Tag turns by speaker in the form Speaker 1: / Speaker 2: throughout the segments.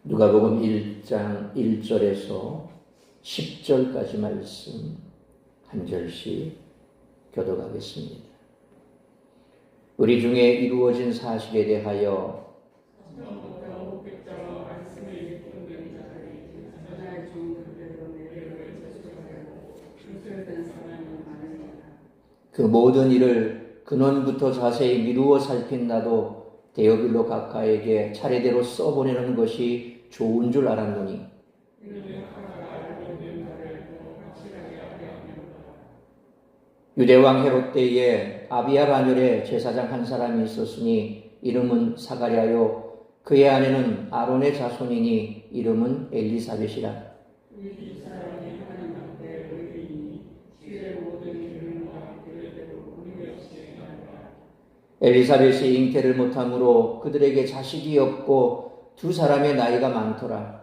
Speaker 1: 누가복음 1장 1절에서 10절까지 말씀 한 절씩 교독하겠습니다. 우리 중에 이루어진 사실에 대하여 그 모든 일을 근원부터 자세히 미루어 살핀 나도 데오빌로 각하에게 차례대로 써보내는 것이 좋은 줄 알았노니 유대왕 헤롯 때에 아비야 반열에 제사장 한 사람이 있었으니 이름은 사가랴요 그의 아내는 아론의 자손이니 이름은 엘리사벳이라. 엘리사벳이 잉태를 못함으로 그들에게 자식이 없고 두 사람의 나이가 많더라.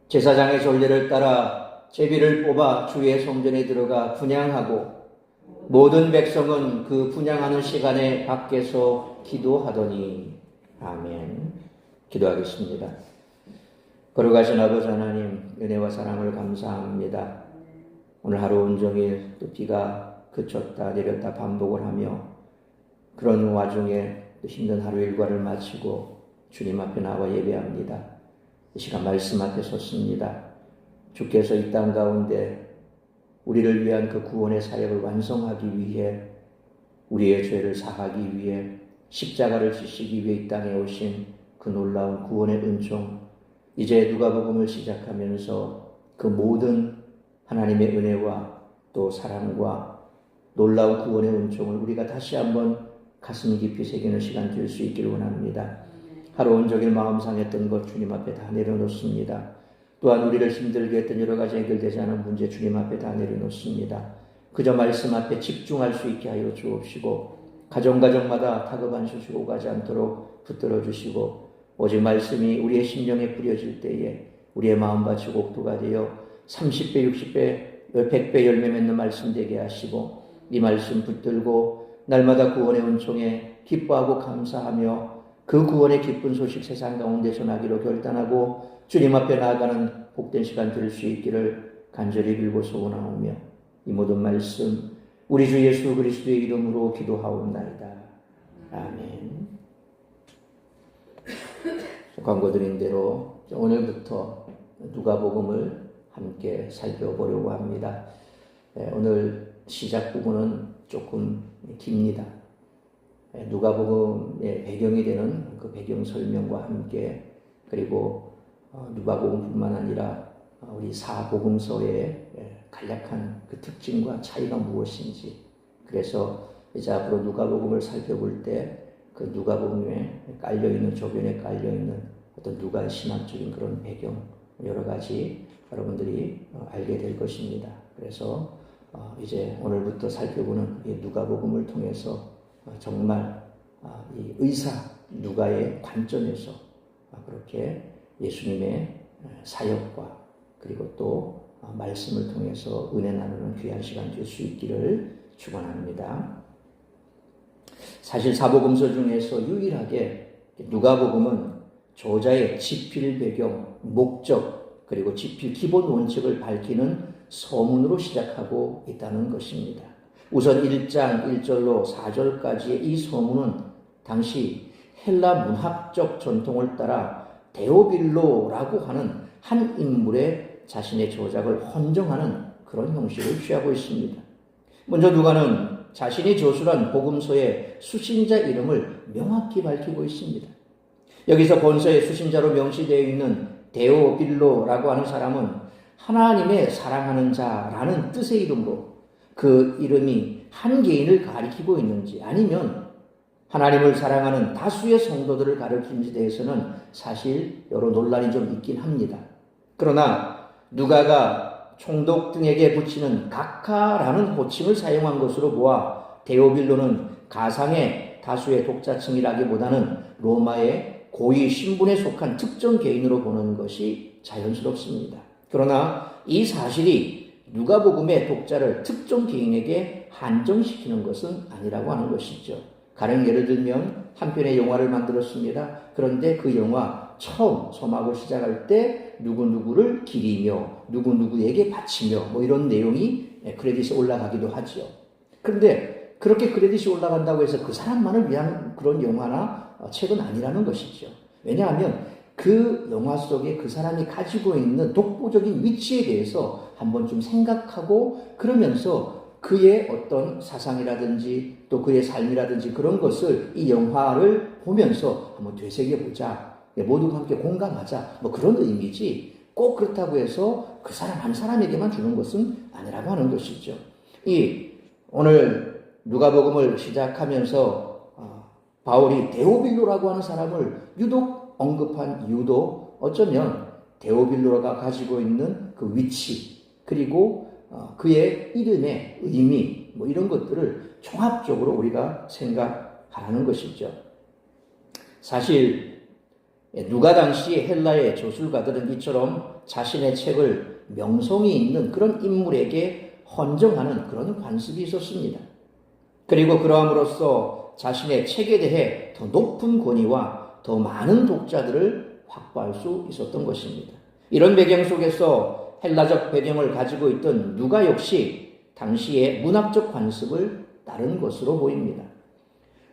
Speaker 1: 제사장의 전례를 따라 제비를 뽑아 주의 성전에 들어가 분향하고 모든 백성은 그 분향하는 시간에 밖에서 기도하더니. 아멘. 기도하겠습니다. 거룩하신 아버지 하나님, 은혜와 사랑을 감사합니다. 오늘 하루 온종일 또 비가 그쳤다 내렸다 반복을 하며 그런 와중에 힘든 하루 일과를 마치고 주님 앞에 나와 예배합니다. 이 시간 말씀 앞에 섰습니다. 주께서 이 땅 가운데 우리를 위한 그 구원의 사역을 완성하기 위해 우리의 죄를 사하기 위해 십자가를 지시기 위해 이 땅에 오신 그 놀라운 구원의 은총, 이제 누가복음을 시작하면서 그 모든 하나님의 은혜와 또 사랑과 놀라운 구원의 은총을 우리가 다시 한번 가슴 깊이 새기는 시간 될 수 있기를 원합니다. 하루 온종일 마음 상했던 것 주님 앞에 다 내려놓습니다. 또한 우리를 힘들게 했던 여러 가지 해결되지 않은 문제 주님 앞에 다 내려놓습니다. 그저 말씀 앞에 집중할 수 있게 하여 주옵시고 가정마다 다급한 소식 오가지 않도록 붙들어 주시고 오직 말씀이 우리의 심령에 뿌려질 때에 우리의 마음밭이 곡두가 되어 30배, 60배, 100배 열매 맺는 말씀 되게 하시고 이 말씀 붙들고 날마다 구원의 은총에 기뻐하고 감사하며 그 구원의 기쁜 소식 세상 가운데 전하기로 결단하고 주님 앞에 나아가는 복된 시간 될 수 있기를 간절히 빌고 소원하오며 이 모든 말씀 우리 주 예수 그리스도의 이름으로 기도하옵나이다. 아멘. 광고 드린 대로 오늘부터 누가복음을 함께 살펴보려고 합니다. 오늘 시작 부분은 조금 깁니다. 누가복음의 배경이 되는 그 배경 설명과 함께 그리고 누가복음뿐만 아니라 우리 사복음서의 간략한 그 특징과 차이가 무엇인지, 그래서 이제 앞으로 누가복음을 살펴볼 때 그 누가복음에 깔려있는 조변에 깔려있는 어떤 누가의 신학적인 그런 배경 여러 가지 여러분들이 알게 될 것입니다. 그래서 이제 오늘부터 살펴보는 이 누가복음을 통해서 정말 이 의사 누가의 관점에서 그렇게 예수님의 사역과 그리고 또 말씀을 통해서 은혜 나누는 귀한 시간 될 수 있기를 축원합니다. 사실 사복음서 중에서 유일하게 누가복음은 저자의 집필 배경, 목적 그리고 집필 기본 원칙을 밝히는 서문으로 시작하고 있다는 것입니다. 우선 1장 1절로 4절까지의 이 서문은 당시 헬라 문학적 전통을 따라 데오빌로라고 하는 한 인물의 자신의 저작을 헌정하는 그런 형식을 취하고 있습니다. 먼저 누가는 자신이 저술한 복음서의 수신자 이름을 명확히 밝히고 있습니다. 여기서 본서의 수신자로 명시되어 있는 데오빌로라고 하는 사람은 하나님의 사랑하는 자라는 뜻의 이름으로 그 이름이 한 개인을 가리키고 있는지 아니면 하나님을 사랑하는 다수의 성도들을 가리키는지 대해서는 사실 여러 논란이 좀 있긴 합니다. 그러나 누가가 총독 등에게 붙이는 각하라는 호칭을 사용한 것으로 보아 데오빌로는 가상의 다수의 독자층이라기보다는 로마의 고위 신분에 속한 특정 개인으로 보는 것이 자연스럽습니다. 그러나 이 사실이 누가복음의 독자를 특정 개인에게 한정시키는 것은 아니라고 하는 것이죠. 가령 예를 들면 한 편의 영화를 만들었습니다. 그런데 그 영화 처음 서막을 시작할 때 누구누구를 기리며 누구누구에게 바치며 뭐 이런 내용이 크레딧이 올라가기도 하죠. 그런데 그렇게 크레딧이 올라간다고 해서 그 사람만을 위한 그런 영화나 책은 아니라는 것이죠. 왜냐하면 그 영화 속에 그 사람이 가지고 있는 독보적인 위치에 대해서 한번 좀 생각하고 그러면서 그의 어떤 사상이라든지 또 그의 삶이라든지 그런 것을 이 영화를 보면서 한번 되새겨보자. 모두가 함께 공감하자. 뭐 그런 의미지 꼭 그렇다고 해서 그 사람 한 사람에게만 주는 것은 아니라고 하는 것이죠. 오늘 누가복음을 시작하면서 바울이 데오빌로라고 하는 사람을 유독 언급한 이유도 어쩌면 데오빌로가 가지고 있는 그 위치 그리고 그의 이름의 의미 뭐 이런 것들을 종합적으로 우리가 생각하라는 것이죠. 사실 누가 당시 헬라의 저술가들은 이처럼 자신의 책을 명성이 있는 그런 인물에게 헌정하는 그런 관습이 있었습니다. 그리고 그러함으로써 자신의 책에 대해 더 높은 권위와 더 많은 독자들을 확보할 수 있었던 것입니다. 이런 배경 속에서 헬라적 배경을 가지고 있던 누가 역시 당시의 문학적 관습을 따른 것으로 보입니다.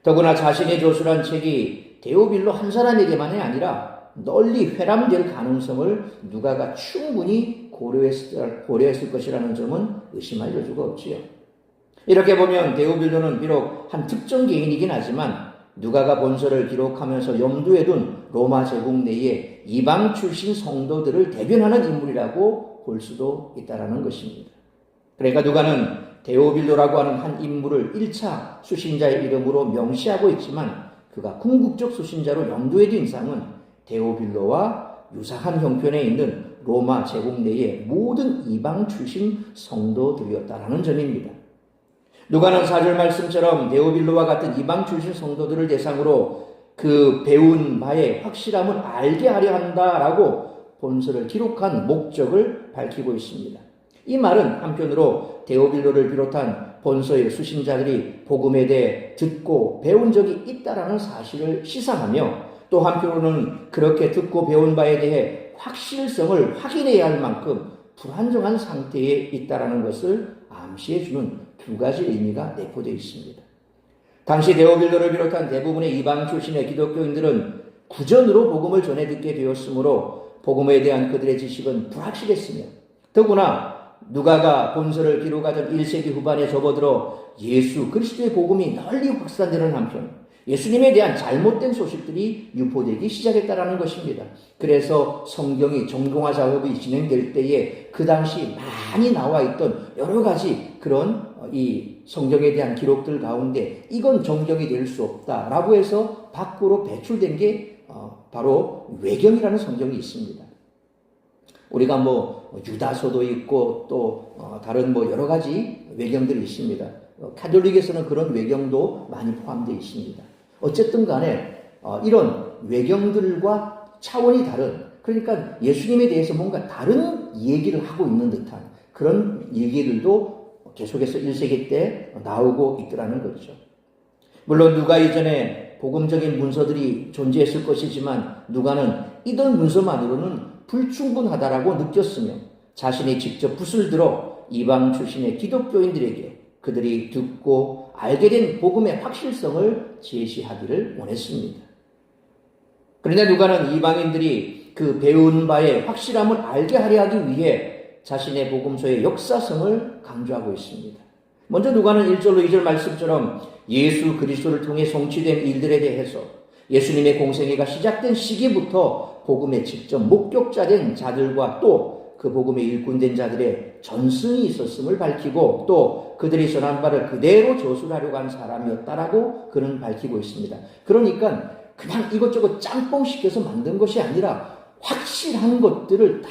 Speaker 1: 더구나 자신의 저술한 책이 데오빌로 한 사람에게만이 아니라 널리 회람될 가능성을 누가가 충분히 고려했을 것이라는 점은 의심할 여지가 없지요. 이렇게 보면 데오빌로는 비록 한 특정 개인이긴 하지만 누가가 본서를 기록하면서 염두에 둔 로마 제국 내의 이방 출신 성도들을 대변하는 인물이라고 볼 수도 있다는 것입니다. 그러니까 누가는 데오빌로라고 하는 한 인물을 1차 수신자의 이름으로 명시하고 있지만 그가 궁극적 수신자로 염두에 둔 이상은 데오빌로와 유사한 형편에 있는 로마 제국 내의 모든 이방 출신 성도들이었다는 점입니다. 누가는 4절 말씀처럼 데오빌로와 같은 이방 출신 성도들을 대상으로 그 배운 바의 확실함을 알게 하려 한다라고 본서를 기록한 목적을 밝히고 있습니다. 이 말은 한편으로 데오빌로를 비롯한 본서의 수신자들이 복음에 대해 듣고 배운 적이 있다라는 사실을 시사하며 또 한편으로는 그렇게 듣고 배운 바에 대해 확실성을 확인해야 할 만큼 불안정한 상태에 있다라는 것을 암시해주는 두 가지 의미가 내포되어 있습니다. 당시 데오빌로를 비롯한 대부분의 이방 출신의 기독교인들은 구전으로 복음을 전해 듣게 되었으므로 복음에 대한 그들의 지식은 불확실했으며 더구나 누가가 본서를 기록하던 1세기 후반에 접어들어 예수 그리스도의 복음이 널리 확산되는 한편 예수님에 대한 잘못된 소식들이 유포되기 시작했다는 것입니다. 그래서 성경이 정동화 작업이 진행될 때에 그 당시 많이 나와 있던 여러 가지 그런 이 성경에 대한 기록들 가운데 이건 정경이 될 수 없다라고 해서 밖으로 배출된 게 바로 외경이라는 성경이 있습니다. 우리가 뭐 유다서도 있고 또 다른 뭐 여러 가지 외경들이 있습니다. 가톨릭에서는 그런 외경도 많이 포함되어 있습니다. 어쨌든 간에 이런 외경들과 차원이 다른 그러니까 예수님에 대해서 뭔가 다른 얘기를 하고 있는 듯한 그런 얘기들도 계속해서 1세기 때 나오고 있더라는 거죠. 물론 누가 이전에 복음적인 문서들이 존재했을 것이지만 누가는 이런 문서만으로는 불충분하다라고 느꼈으며 자신이 직접 붓을 들어 이방 출신의 기독교인들에게 그들이 듣고 알게 된 복음의 확실성을 제시하기를 원했습니다. 그러나 누가는 이방인들이 그 배운 바의 확실함을 알게 하려 하기 위해 자신의 복음서의 역사성을 강조하고 있습니다. 먼저 누가는 1절로 2절 말씀처럼 예수 그리스도를 통해 성취된 일들에 대해서 예수님의 공생애가 시작된 시기부터 복음의 직접 목격자된 자들과 또 그 복음의 일꾼된 자들의 전승이 있었음을 밝히고 또 그들이 전한 바를 그대로 저술하려고 한 사람이었다라고 그는 밝히고 있습니다. 그러니까 그냥 이것저것 짬뽕시켜서 만든 것이 아니라 확실한 것들을 다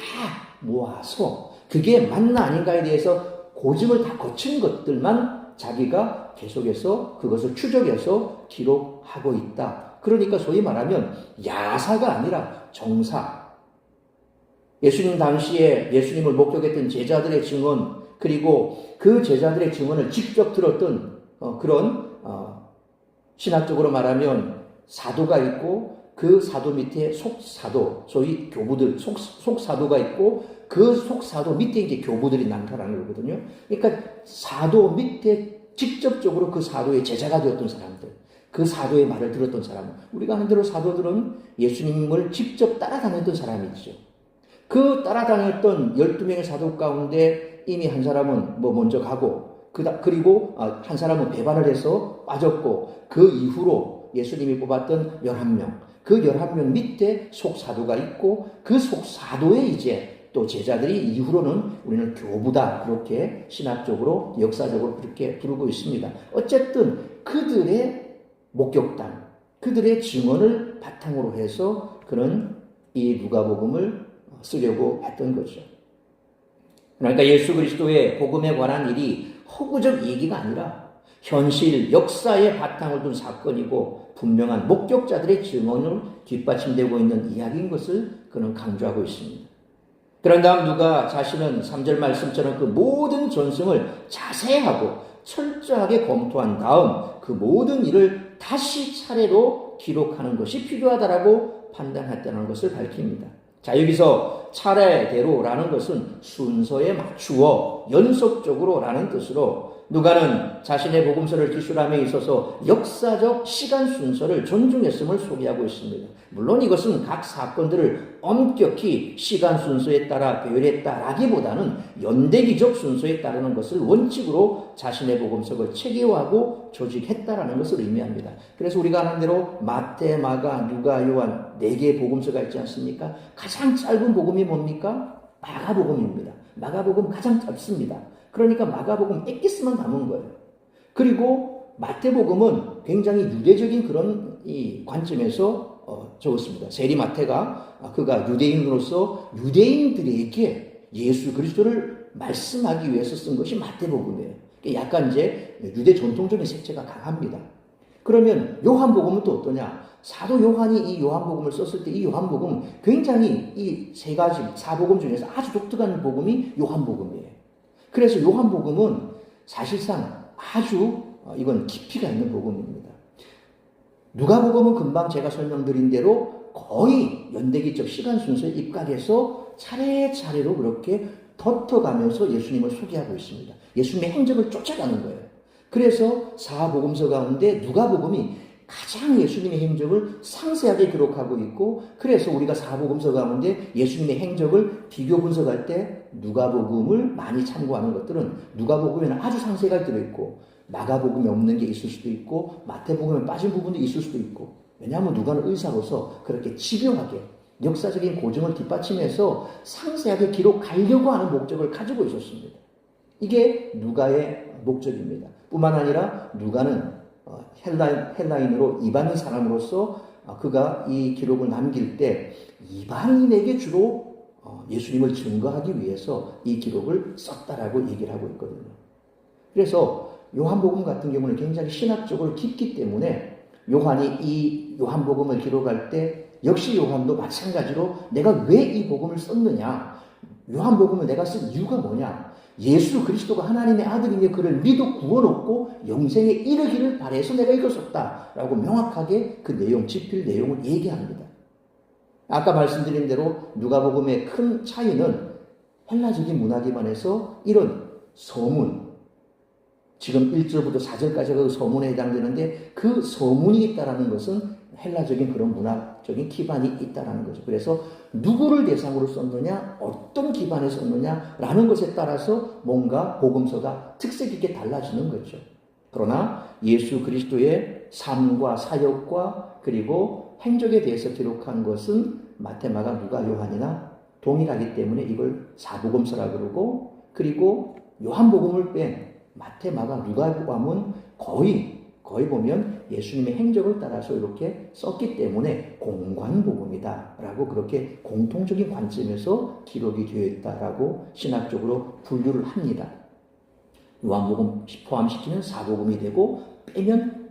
Speaker 1: 모아서 그게 맞나 아닌가에 대해서 고증을 다 거친 것들만 자기가 계속해서 그것을 추적해서 기록하고 있다. 그러니까 소위 말하면 야사가 아니라 정사. 예수님 당시에 예수님을 목격했던 제자들의 증언, 그리고 그 제자들의 증언을 직접 들었던 그런 신학적으로 말하면 사도가 있고 그 사도 밑에 속사도, 소위 교부들, 속사도가 있고 그 속사도 밑에 이제 교부들이 나타나는 거거든요. 그러니까 사도 밑에 직접적으로 그 사도의 제자가 되었던 사람들, 그 사도의 말을 들었던 사람, 우리가 하는 대로 사도들은 예수님을 직접 따라다녔던 사람이죠. 그 따라다녔던 12명의 사도 가운데 이미 한 사람은 먼저 가고, 그리고 한 사람은 배반을 해서 빠졌고, 그 이후로 예수님이 뽑았던 11명, 그 11명 밑에 속사도가 있고, 그 속사도의 이제 또 제자들이 이후로는 우리는 교부다, 그렇게 신학적으로, 역사적으로 그렇게 부르고 있습니다. 어쨌든 그들의 목격담, 그들의 증언을 바탕으로 해서 그는 이 누가복음을 쓰려고 했던 거죠. 그러니까 예수 그리스도의 복음에 관한 일이 허구적 얘기가 아니라 현실, 역사의 바탕을 둔 사건이고 분명한 목격자들의 증언을 뒷받침되고 있는 이야기인 것을 그는 강조하고 있습니다. 그런 다음 누가 자신은 3절 말씀처럼 그 모든 전승을 자세하고 철저하게 검토한 다음 그 모든 일을 다시 차례로 기록하는 것이 필요하다라고 판단했다는 것을 밝힙니다. 자, 여기서 차례대로라는 것은 순서에 맞추어 연속적으로라는 뜻으로 누가는 자신의 복음서를 기술함에 있어서 역사적 시간 순서를 존중했음을 소개하고 있습니다. 물론 이것은 각 사건들을 엄격히 시간 순서에 따라 배열했다라기보다는 연대기적 순서에 따르는 것을 원칙으로 자신의 복음서를 체계화하고 조직했다라는 것을 의미합니다. 그래서 우리가 하는 대로 마태, 마가, 누가, 요한 4개의 복음서가 있지 않습니까? 가장 짧은 복음이 뭡니까? 마가복음입니다. 마가복음 가장 짧습니다. 그러니까 마가복음 엑기스만 담은 거예요. 그리고 마태복음은 굉장히 유대적인 그런 이 관점에서 적었습니다. 세리 마태가 그가 유대인으로서 유대인들에게 예수 그리스도를 말씀하기 위해서 쓴 것이 마태복음이에요. 약간 이제 유대 전통적인 색채가 강합니다. 그러면 요한복음은 또 어떠냐? 사도 요한이 이 요한복음을 썼을 때 이 요한복음은 굉장히 이 세 가지 사복음 중에서 아주 독특한 복음이 요한복음이에요. 그래서 요한복음은 사실상 아주 이건 깊이가 있는 복음입니다. 누가복음은 금방 제가 설명드린 대로 거의 연대기적 시간 순서에 입각해서 차례차례로 그렇게 덧어가면서 예수님을 소개하고 있습니다. 예수님의 행적을 쫓아가는 거예요. 그래서 사복음서 가운데 누가복음이 가장 예수님의 행적을 상세하게 기록하고 있고, 그래서 우리가 사복음서 가운데 예수님의 행적을 비교 분석할 때 누가복음을 많이 참고하는 것들은 누가복음에는 아주 상세하게 들어있고 마가복음에 없는 게 있을 수도 있고 마태복음에 빠진 부분도 있을 수도 있고, 왜냐하면 누가는 의사로서 그렇게 집요하게 역사적인 고증을 뒷받침해서 상세하게 기록하려고 하는 목적을 가지고 있었습니다. 이게 누가의 목적입니다. 뿐만 아니라 누가는 헬라인으로 이방인 사람으로서 그가 이 기록을 남길 때 이방인에게 주로 예수님을 증거하기 위해서 이 기록을 썼다라고 얘기를 하고 있거든요. 그래서 요한복음 같은 경우는 굉장히 신학적으로 깊기 때문에 요한이 이 요한복음을 기록할 때 역시 요한도 마찬가지로 내가 왜 이 복음을 썼느냐, 요한복음을 내가 쓴 이유가 뭐냐, 예수 그리스도가 하나님의 아들이며 그를 믿어 구원 얻고 영생에 이르기를 바라서 내가 이걸 썼다라고 명확하게 그 내용, 집필 내용을 얘기합니다. 아까 말씀드린 대로 누가복음의 큰 차이는 헬라적인 문화 기반에서 이런 서문, 지금 1절부터 4절까지가 그 서문에 해당되는데 그 서문이 있다라는 것은 헬라적인 그런 문화적인 기반이 있다라는 거죠. 그래서 누구를 대상으로 썼느냐, 어떤 기반에 썼느냐라는 것에 따라서 뭔가 복음서가 특색 있게 달라지는 거죠. 그러나 예수 그리스도의 삶과 사역과 그리고 행적에 대해서 기록한 것은 마태, 마가, 누가, 요한이나 동일하기 때문에 이걸 사복음서라 그러고, 그리고 요한복음을 뺀 마태, 마가, 누가복음은 거의 보면 예수님의 행적을 따라서 이렇게 썼기 때문에 공관복음이다라고 그렇게 공통적인 관점에서 기록이 되어 있다라고 신학적으로 분류를 합니다. 요한복음 포함시키면 사복음이 되고 빼면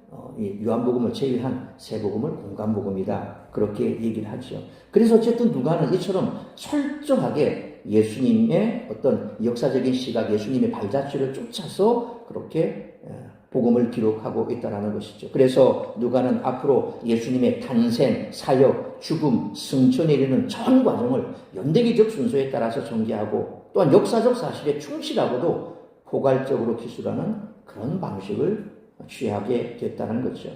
Speaker 1: 요한복음을 제외한 세 복음을 공관복음이다, 그렇게 얘기를 하죠. 그래서 어쨌든 누가는 이처럼 철저하게 예수님의 어떤 역사적인 시각, 예수님의 발자취를 쫓아서 그렇게 복음을 기록하고 있다는 것이죠. 그래서 누가는 앞으로 예수님의 탄생, 사역, 죽음, 승천에 이르는 전 과정을 연대기적 순서에 따라서 전개하고 또한 역사적 사실에 충실하고도 포괄적으로 기술하는 그런 방식을 취하게 됐다는 거죠.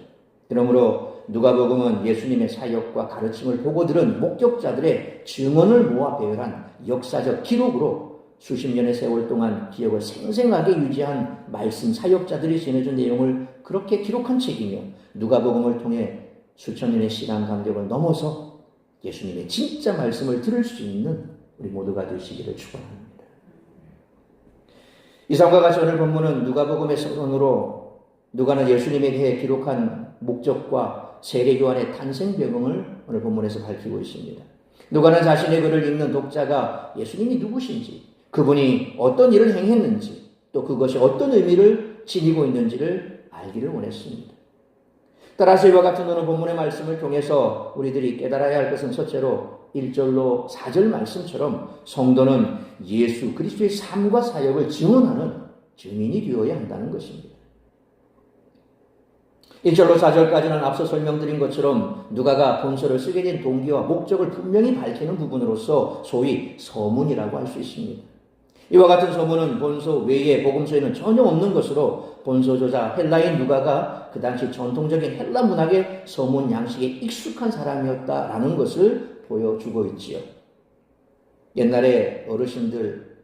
Speaker 1: 그러므로 누가복음은 예수님의 사역과 가르침을 보고 들은 목격자들의 증언을 모아 배열한 역사적 기록으로 수십 년의 세월 동안 기억을 생생하게 유지한 말씀 사역자들이 전해준 내용을 그렇게 기록한 책이며 누가복음을 통해 수천 년의 시간 간격을 넘어서 예수님의 진짜 말씀을 들을 수 있는 우리 모두가 되시기를 축원합니다. 이상과 같이 오늘 본문은 누가복음의 서론으로 누가는 예수님에 대해 기록한 목적과 세례요한의 탄생 배경을 오늘 본문에서 밝히고 있습니다. 누가는 자신의 글을 읽는 독자가 예수님이 누구신지, 그분이 어떤 일을 행했는지, 또 그것이 어떤 의미를 지니고 있는지를 알기를 원했습니다. 따라서 이와 같은 오늘 본문의 말씀을 통해서 우리들이 깨달아야 할 것은 첫째로 1절로 4절 말씀처럼 성도는 예수 그리스도의 삶과 사역을 증언하는 증인이 되어야 한다는 것입니다. 1절로 4절까지는 앞서 설명드린 것처럼 누가가 본서를 쓰게 된 동기와 목적을 분명히 밝히는 부분으로서 소위 서문이라고 할 수 있습니다. 이와 같은 서문은 본서 외에 복음서에는 전혀 없는 것으로 본서 저자 헬라인 누가가 그 당시 전통적인 헬라 문학의 서문 양식에 익숙한 사람이었다라는 것을 보여주고 있지요. 옛날에 어르신들,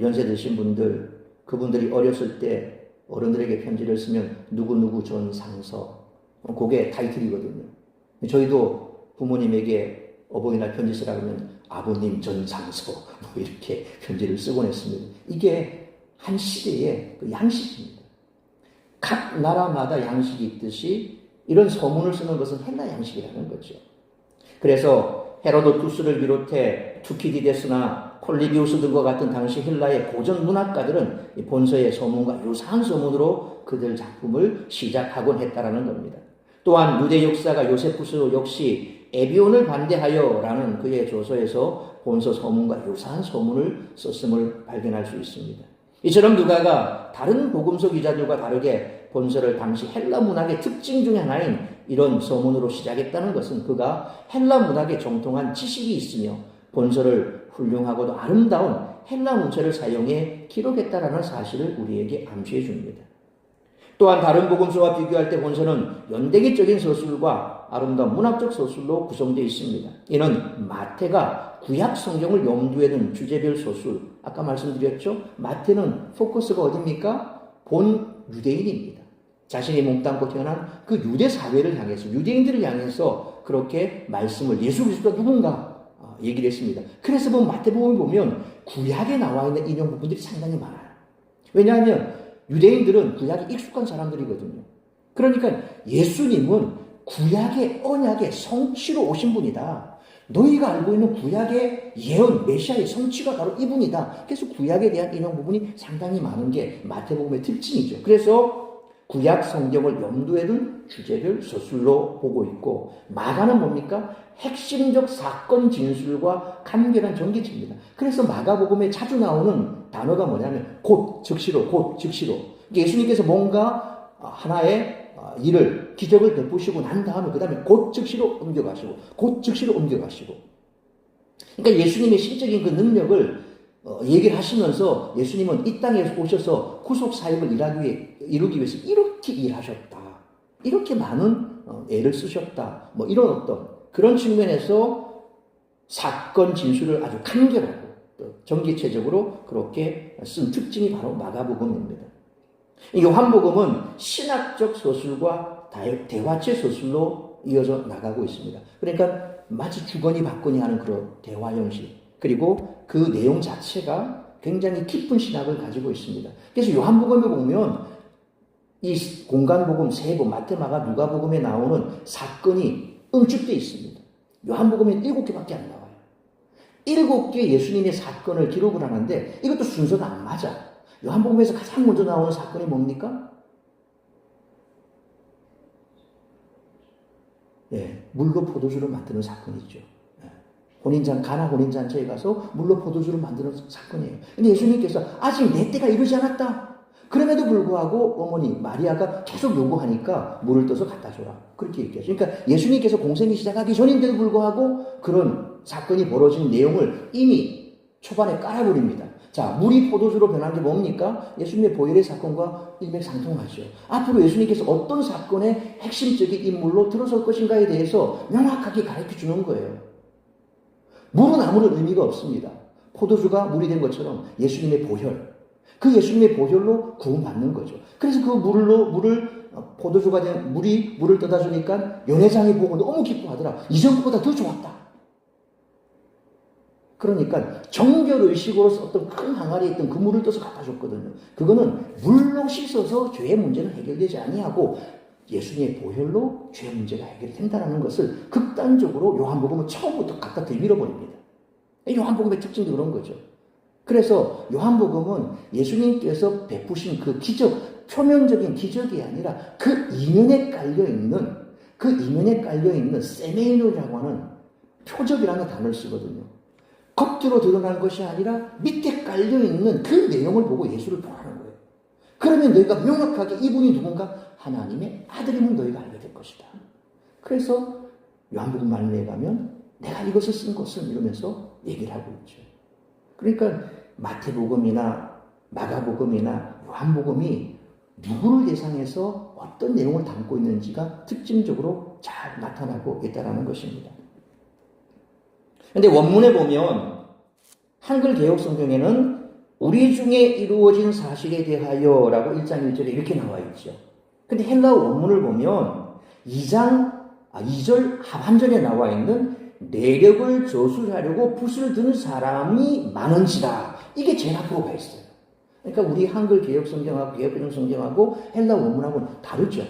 Speaker 1: 연세 드신 분들, 그분들이 어렸을 때 어른들에게 편지를 쓰면 누구누구 전상서, 그게 타이틀이거든요. 저희도 부모님에게 어버이날 편지 쓰라 그러면 아버님 전상서 뭐 이렇게 편지를 쓰곤 했습니다. 이게 한 시대의 그 양식입니다. 각 나라마다 양식이 있듯이 이런 서문을 쓰는 것은 헬라 양식이라는 거죠. 그래서 헤로도투스를 비롯해 투키디데스나 폴리비우스 등과 같은 당시 헬라의 고전 문학가들은 본서의 서문과 유사한 서문으로 그들 작품을 시작하곤 했다라는 겁니다. 또한 유대 역사가 요세푸스 역시 에비온을 반대하여라는 그의 조서에서 본서 서문과 유사한 서문을 썼음을 발견할 수 있습니다. 이처럼 누가가 다른 복음서 기자들과 다르게 본서를 당시 헬라 문학의 특징 중에 하나인 이런 서문으로 시작했다는 것은 그가 헬라 문학에 정통한 지식이 있으며 본서를 훌륭하고도 아름다운 헬라 문체를 사용해 기록했다라는 사실을 우리에게 암시해 줍니다. 또한 다른 복음서와 비교할 때 본서는 연대기적인 서술과 아름다운 문학적 서술로 구성되어 있습니다. 이는 마태가 구약 성경을 염두에 둔 주제별 서술, 아까 말씀드렸죠? 마태는 포커스가 어디입니까? 본 유대인입니다. 자신이 몸담고 태어난 그 유대 사회를 향해서, 유대인들을 향해서 그렇게 말씀을 예수 그리스도가 누군가 얘기를 했습니다. 그래서 마태복음을 보면 구약에 나와 있는 인용 부분들이 상당히 많아요. 왜냐하면 유대인들은 구약에 익숙한 사람들이거든요. 그러니까 예수님은 구약의 언약의 성취로 오신 분이다. 너희가 알고 있는 구약의 예언, 메시아의 성취가 바로 이분이다. 그래서 구약에 대한 인용 부분이 상당히 많은 게 마태복음의 특징이죠. 그래서 구약 성경을 염두에 둔 주제별 서술로 보고 있고, 마가는 뭡니까? 핵심적 사건 진술과 간결한 전개체입니다. 그래서 마가복음에 자주 나오는 단어가 뭐냐면 곧 즉시로, 곧 즉시로. 예수님께서 뭔가 하나의 일을, 기적을 베푸시고 난 다음에 그 다음에 곧 즉시로 옮겨가시고, 곧 즉시로 옮겨가시고. 그러니까 예수님의 신적인 그 능력을 얘기를 하시면서 예수님은 이 땅에 오셔서 구속 사역을 이루기 위해서 이렇게 일하셨다. 이렇게 많은 애를 쓰셨다. 뭐 이런 어떤 그런 측면에서 사건 진술을 아주 간결하고 전기체적으로 그렇게 쓴 특징이 바로 마가복음입니다. 요한복음은 신학적 서술과 대화체 서술로 이어져 나가고 있습니다. 그러니까 마치 주거니 받거니 하는 그런 대화 형식, 그리고 그 내용 자체가 굉장히 깊은 신학을 가지고 있습니다. 그래서 요한복음에 보면 이 공간복음, 세복, 마태, 마가, 누가복음에 나오는 사건이 응축되어 있습니다. 요한복음에는 7개밖에 안 나와요. 7개 예수님의 사건을 기록을 하는데 이것도 순서가 안 맞아. 요한복음에서 가장 먼저 나오는 사건이 뭡니까? 물로 포도주를 만드는 사건이죠. 가나 혼인잔치에 가서 물로 포도주를 만드는 사건이에요. 근데 예수님께서 아직 내 때가 이르지 않았다. 그럼에도 불구하고 어머니 마리아가 계속 요구하니까 물을 떠서 갖다 줘라. 그렇게 얘기하죠. 그러니까 예수님께서 공생이 시작하기 전인데도 불구하고 그런 사건이 벌어진 내용을 이미 초반에 깔아버립니다. 자, 물이 포도주로 변한 게 뭡니까? 예수님의 보혈의 사건과 일맥상통하죠. 앞으로 예수님께서 어떤 사건의 핵심적인 인물로 들어설 것인가에 대해서 명확하게 가르쳐 주는 거예요. 물은 아무런 의미가 없습니다. 포도주가 물이 된 것처럼 예수님의 보혈, 그 예수님의 보혈로 구원받는 거죠. 그래서 그 포도주가 된 물을 떠다 주니까 연회장이 보고 너무 기뻐하더라. 이전보다 더 좋았다. 그러니까 정결의식으로서 어떤 큰 항아리에 있던 그 물을 떠서 갖다 줬거든요. 그거는 물로 씻어서 죄의 문제는 해결되지 아니하고 예수님의 보혈로 죄의 문제가 해결된다는 것을 극단적으로 요한복음은 처음부터 갖다 들밀어버립니다. 요한복음의 특징도 그런 거죠. 그래서 요한복음은 예수님께서 베푸신 그 기적, 표면적인 기적이 아니라 그 이면에 깔려있는 세메인이라고 하는 표적이라는 단어를 쓰거든요. 겉으로 드러난 것이 아니라 밑에 깔려있는 그 내용을 보고 예수를 보라는 거예요. 그러면 너희가 명확하게 이분이 누군가 하나님의 아들임을 너희가 알게 될 것이다. 그래서 요한복음 말미에 가면 내가 이것을 쓴 것은 이러면서 얘기를 하고 있죠. 그러니까 마태복음이나 마가복음이나 요한복음이 누구를 대상해서 어떤 내용을 담고 있는지가 특징적으로 잘 나타나고 있다는 것입니다. 그런데 원문에 보면 한글 개역 성경에는 우리 중에 이루어진 사실에 대하여 라고 1장 1절에 이렇게 나와 있죠. 근데 헬라어 원문을 보면 2절 하반절에 나와 있는 내력을 저술하려고 붓을 든 사람이 많은지라, 이게 제일 앞으로 가 있어요. 그러니까 우리 한글 개역 성경하고 개역 개정 성경하고 헬라 원문하고는 다르죠.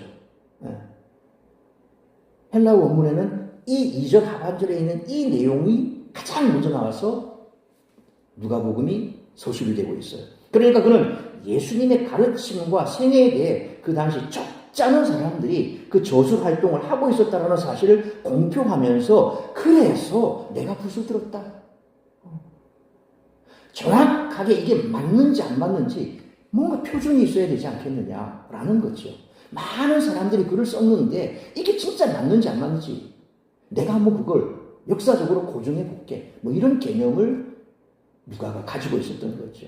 Speaker 1: 헬라 원문에는 이 2절 하반절에 있는 이 내용이 가장 먼저 나와서 누가복음이 서술이 되고 있어요. 그러니까 그는 예수님의 가르침과 생애에 대해 그 당시 적잖은 사람들이 그 저술 활동을 하고 있었다는 사실을 공표하면서, 그래서 내가 붓을 들었다. 정확하게 이게 맞는지 안 맞는지 뭔가 표준이 있어야 되지 않겠느냐라는 거죠. 많은 사람들이 글을 썼는데 이게 진짜 맞는지 안 맞는지 내가 한번 그걸 역사적으로 고정해 볼게, 뭐 이런 개념을 누가가 가지고 있었던 거죠.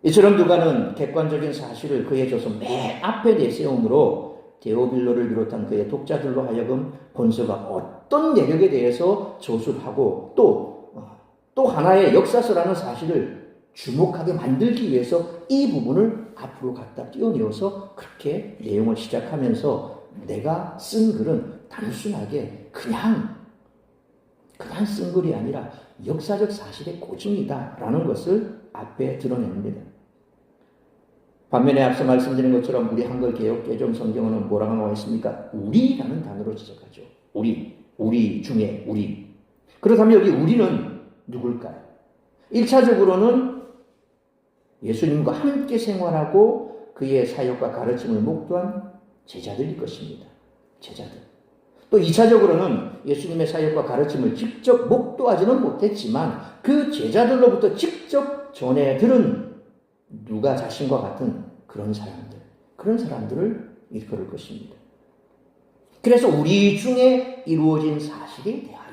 Speaker 1: 이처럼 누가는 객관적인 사실을 그의 저서 맨 앞에 내세움으로 데오빌로를 비롯한 그의 독자들로 하여금 본서가 어떤 내력에 대해서 저술하고 또 하나의 역사서라는 사실을 주목하게 만들기 위해서 이 부분을 앞으로 갖다 띄워내어서 그렇게 내용을 시작하면서 내가 쓴 글은 단순하게 그냥 쓴 글이 아니라 역사적 사실의 고증이다라는 것을 앞에 드러냅니다. 반면에 앞서 말씀드린 것처럼 우리 한글 개역 개정 성경은 뭐라고 나와 있습니까? 우리라는 단어로 지적하죠. 우리 중에 우리. 그렇다면 여기 우리는 누굴까요? 1차적으로는 예수님과 함께 생활하고 그의 사역과 가르침을 목도한 제자들일 것입니다. 제자들. 또 2차적으로는 예수님의 사역과 가르침을 직접 목도하지는 못했지만 그 제자들로부터 직접 전해 들은 누가 자신과 같은 그런 사람들을 일컬을 것입니다. 그래서 우리 중에 이루어진 사실에 대하여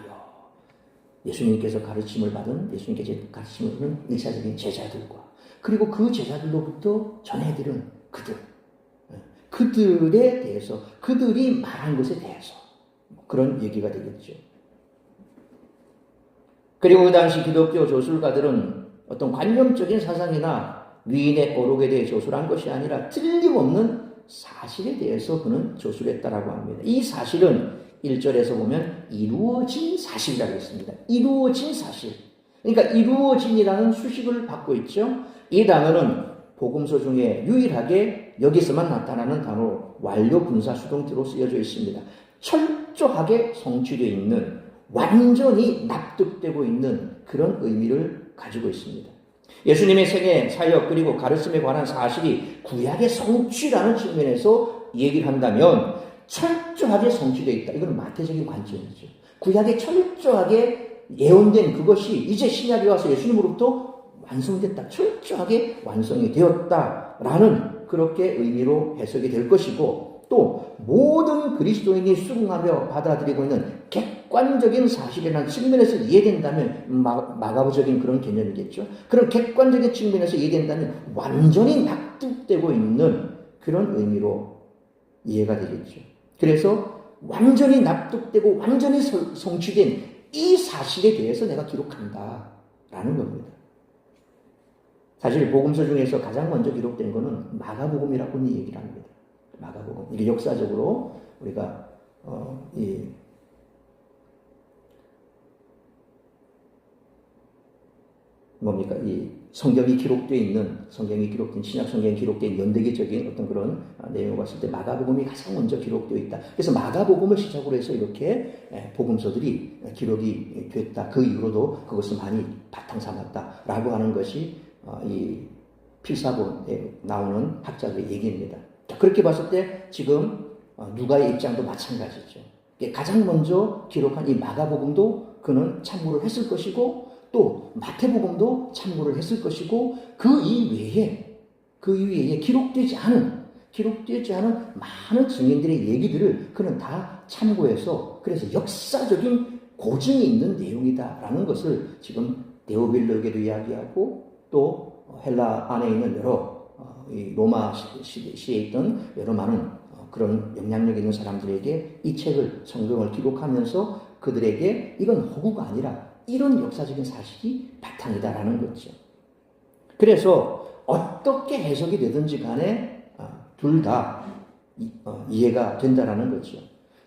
Speaker 1: 예수님께서 가르침을 받은 1차적인 제자들과 그리고 그 제자들로부터 전해들은 그들에 대해서, 그들이 말한 것에 대해서 그런 얘기가 되겠죠. 그리고 그 당시 기독교 저술가들은 어떤 관념적인 사상이나 위인의 어록에 대해 저술한 것이 아니라 틀림없는 사실에 대해서 그는 저술했다라고 합니다. 이 사실은 1절에서 보면 이루어진 사실이라고 했습니다. 이루어진 사실. 그러니까 이루어진이라는 수식을 받고 있죠. 이 단어는 복음서 중에 유일하게 여기서만 나타나는 단어로 완료 분사 수동태로 쓰여져 있습니다. 철저하게 성취되어 있는, 완전히 납득되고 있는 그런 의미를 가지고 있습니다. 예수님의 생애, 사역 그리고 가르침에 관한 사실이 구약의 성취라는 측면에서 얘기를 한다면 철저하게 성취되어 있다. 이건 마태적인 관점이죠. 구약에 철저하게 예언된 그것이 이제 신약에 와서 예수님으로부터 완성됐다. 철저하게 완성이 되었다라는 그렇게 의미로 해석이 될 것이고, 또 모든 그리스도인이 수긍하며 받아들이고 있는 객관적인 사실이라는 측면에서 이해된다면 마가보적인 그런 개념이겠죠. 그런 객관적인 측면에서 이해된다면 완전히 납득되고 있는 그런 의미로 이해가 되겠죠. 그래서 완전히 납득되고 완전히 성취된 이 사실에 대해서 내가 기록한다라는 겁니다. 사실 복음서 중에서 가장 먼저 기록된 것은 마가복음이라고 얘기를 합니다. 마가복음. 이게 역사적으로 우리가 이 성경이 기록된 신약 성경이 기록된 연대기적인 어떤 그런 내용을 봤을 때 마가복음이 가장 먼저 기록되어 있다. 그래서 마가복음을 시작으로 해서 이렇게 복음서들이 기록이 됐다. 그 이후로도 그것을 많이 바탕 삼았다라고 하는 것이 이 필사본에 나오는 학자들의 얘기입니다. 그렇게 봤을 때 지금 누가의 입장도 마찬가지죠. 가장 먼저 기록한 이 마가복음도 그는 참고를 했을 것이고, 또 마태복음도 참고를 했을 것이고, 그 이외에 기록되지 않은 많은 증인들의 얘기들을 그는 다 참고해서, 그래서 역사적인 고증이 있는 내용이다라는 것을 지금 데오빌로에게도 이야기하고, 또 헬라 안에 있는 여러 이 로마 시대에 있던 여러 많은 그런 영향력 있는 사람들에게 이 책을, 성경을 기록하면서 그들에게 이건 허구가 아니라 이런 역사적인 사실이 바탕이다라는 거죠. 그래서 어떻게 해석이 되든지 간에 둘 다 이해가 된다라는 거죠.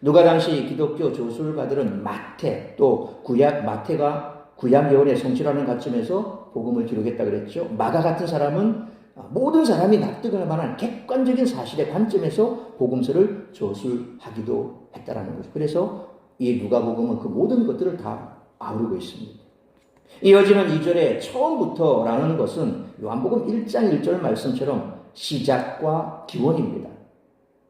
Speaker 1: 누가 당시 기독교 조술가들은 마태, 또 마태가 구약 예언의 성취라는 관점에서 복음을 기록했다 그랬죠. 마가 같은 사람은 모든 사람이 납득할 만한 객관적인 사실의 관점에서 복음서를 조술하기도 했다라는 거죠. 그래서 이 누가복음은 그 모든 것들을 다 아우르고 있습니다. 이어지는 2절에 처음부터라는 것은 요한복음 1장 1절 말씀처럼 시작과 기원입니다.